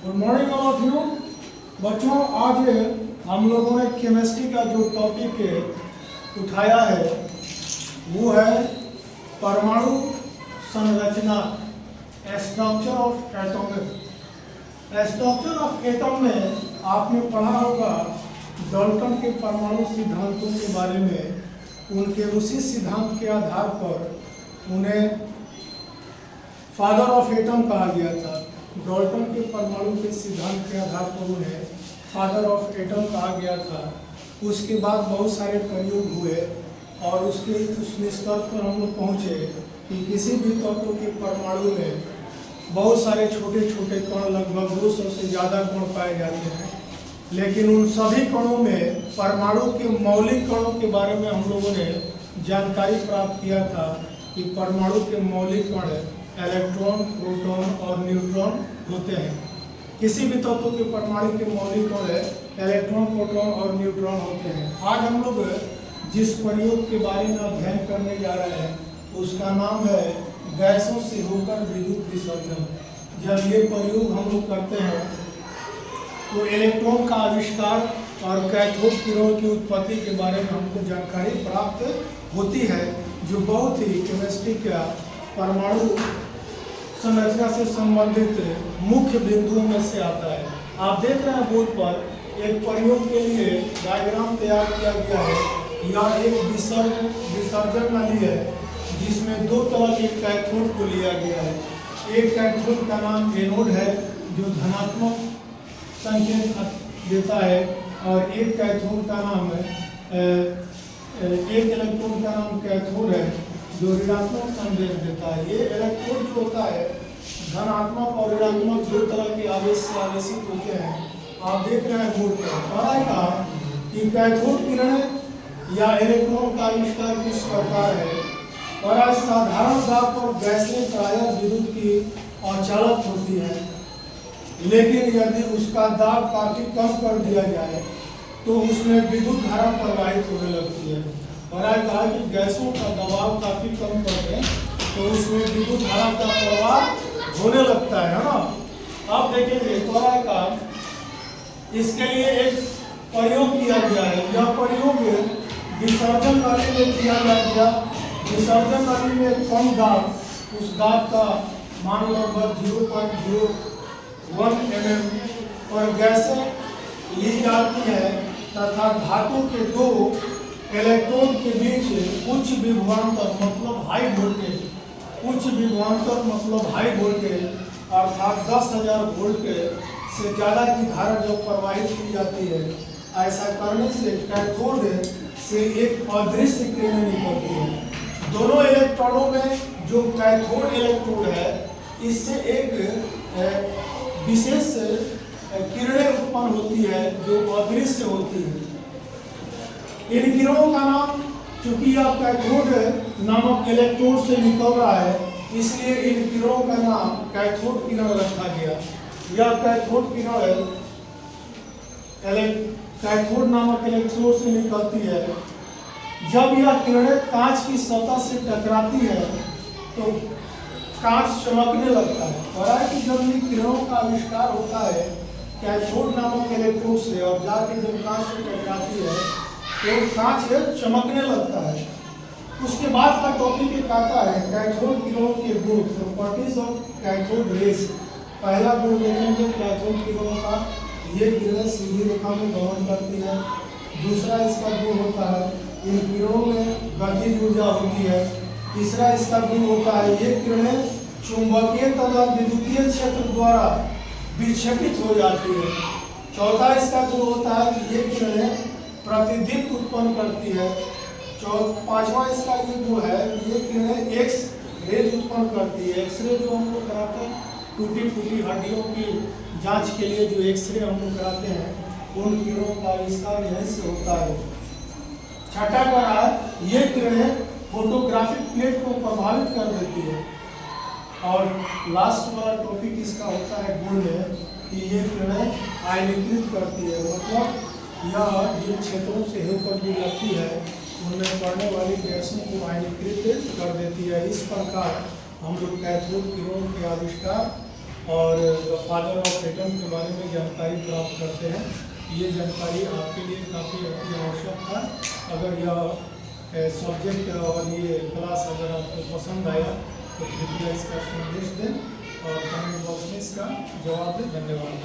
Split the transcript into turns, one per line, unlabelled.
Good morning all of you. बच्चों, आज हम लोगों ने केमिस्ट्री का जो टॉपिक उठाया है वो है परमाणु संरचना, structure of atom. Structure of atom में आपने पढ़ा होगा डाल्टन के परमाणु सिद्धांतों के बारे में। उनके उसी सिद्धांत के आधार पर उन्हें फादर ऑफ एटम कहा गया था। डाल्टन के परमाणु के सिद्धांत के आधार पर उन्हें फादर ऑफ एटम कहा गया था। उसके बाद बहुत सारे प्रयोग हुए और उस निष्कर्ष पर हम लोग पहुँचे कि किसी भी तत्व के परमाणु में बहुत सारे छोटे छोटे कण, लगभग 200 से ज़्यादा कण पाए जाते हैं, लेकिन उन सभी कणों में परमाणु के मौलिक कणों के बारे में हम लोगों ने जानकारी प्राप्त किया था कि परमाणु के मौलिक कण इलेक्ट्रॉन, प्रोटॉन और न्यूट्रॉन होते हैं। किसी भी तत्व के परमाणु के मौलिक कण इलेक्ट्रॉन, प्रोटॉन और न्यूट्रॉन होते हैं। आज हम लोग जिस प्रयोग के बारे में अध्ययन करने जा रहे हैं उसका नाम है गैसों से होकर विद्युत विसर्जन। जब ये प्रयोग हम लोग करते हैं तो इलेक्ट्रॉन का आविष्कार और कैथोड किरणों की उत्पत्ति के बारे में हमको जानकारी प्राप्त होती है, जो बहुत ही केमिस्ट्री का परमाणु संरचना से संबंधित मुख्य बिंदुओं में से आता है। आप देख रहे हैं बोर्ड पर एक प्रयोग के लिए डायग्राम तैयार किया गया है। यह एक विसर्जन नली है जिसमें दो तरह के कैथोड को लिया गया है। एक कैथोड का नाम एनोड है जो धनात्मक संकेत देता है, और एक कैथोड का नाम एक इलेक्ट्रोड का नाम कैथोड है जो ऋणात्मक संदेश देता है। ये इलेक्ट्रोड जो होता है धनात्मक और ऋणात्मक दो तरह के आवेश से आवेशित होते हैं। आप देख रहे हैं बोर्ड पर पढ़ाएगा कि कैथोड किरणें या इलेक्ट्रॉन का आविष्कार किस प्रकार है। और आज साधारण दाब पर गैसें प्रायः विद्युत की अचालक होती है, लेकिन यदि उसका दाब काफी कम कर दिया जाए तो उसमें विद्युत धारा प्रवाहित होने लगती है। और आज कहा कि गैसों का दबाव काफी कम कर दें तो उसमें विद्युत धारा का प्रवाह होने लगता है ना। आप देखेंगे त्वरा का इसके लिए एक प्रयोग किया गया है। यह प्रयोग विसर्जन नली में किया गया। विसर्जन नली में कम दाब, उस दाब का मान लगभग 0.01 mm और गैसें ली जाती है तथा धातु के दो इलेक्ट्रॉन के बीच उच्च विभवांतर मतलब हाई वोल्टेज, उच्च विभवांतर मतलब हाई वोल्टेज अर्थात 10,000 वोल्ट से ज़्यादा की धारा जब प्रवाहित की जाती है, ऐसा करने से कैथोड से एक अदृश्य किरण निकलती है। दोनों इलेक्ट्रॉनों में जो कैथोड इलेक्ट्रोड है इससे एक विशेष किरणें उत्पन्न होती है जो अदृश्य होती है। इन किरणों का नाम, चूंकि यह कैथोड नामक इलेक्ट्रोड से निकल रहा है, इसलिए इन किरणों का नाम कैथोड किरण रखा गया। यह कैथोड किरण कैथोड नामक इलेक्ट्रोड से निकलती है। जब यह किरणें कांच की सतह से टकराती है तो कांच चमकने लगता है। और कि जब इन किरणों का आविष्कार होता है कैथोड नामक इलेक्ट्रोड से और जाके जब कांच से टकराती है तो कांच चमकने लगता है। उसके बाद का टॉपिक एक आता है कैथोड किरणों के गुण, प्रॉपर्टीज ऑफ कैथोड रेज। पहला गुण देखेंगे कैथोड किरणों का, ये किरणें सीधी रेखा में गमन करती है। दूसरा इसका गुण होता है इन किरणों में गतिज ऊर्जा होती है। तीसरा इसका गुण होता है ये किरणें चुंबकीय तथा विद्युतीय क्षेत्र द्वारा विक्षेपित हो जाती है। चौथा इसका गुण होता है कि ये किरणें प्रतिदीप्त उत्पन्न करती है। पांचवा इसका ये गुण है कि ये किरणें एक्स रेज उत्पन्न करती है। एक्सरे जो हम लोग कराते हैं टूटी फूटी हड्डियों की जांच के लिए जो एक्सरे हम लोग कराते हैं उन किरणों का आविष्कार यहीं से होता है। छठा करा ये किरणें फोटोग्राफिक प्लेट को प्रभावित कर देती है। और लास्ट वाला टॉपिक इसका होता है गुण कि ये किरणें आयनीकृत करती है, मतलब यह जिन क्षेत्रों से होकर गुजरती है उनमें पड़ने वाली गैसों को आयनीकृत कर देती है। इस प्रकार हम लोग कैथोड किरणों के आविष्कार और द फादर ऑफ एटम के बारे में जानकारी प्राप्त करते हैं। ये जानकारी आपके लिए काफ़ी अति आवश्यक था। अगर यह सब्जेक्ट और ये क्लास अगर आपको पसंद आया तो कृपया इसका संदेश दें और कमेंट बॉक्स में इसका जवाब दें। धन्यवाद।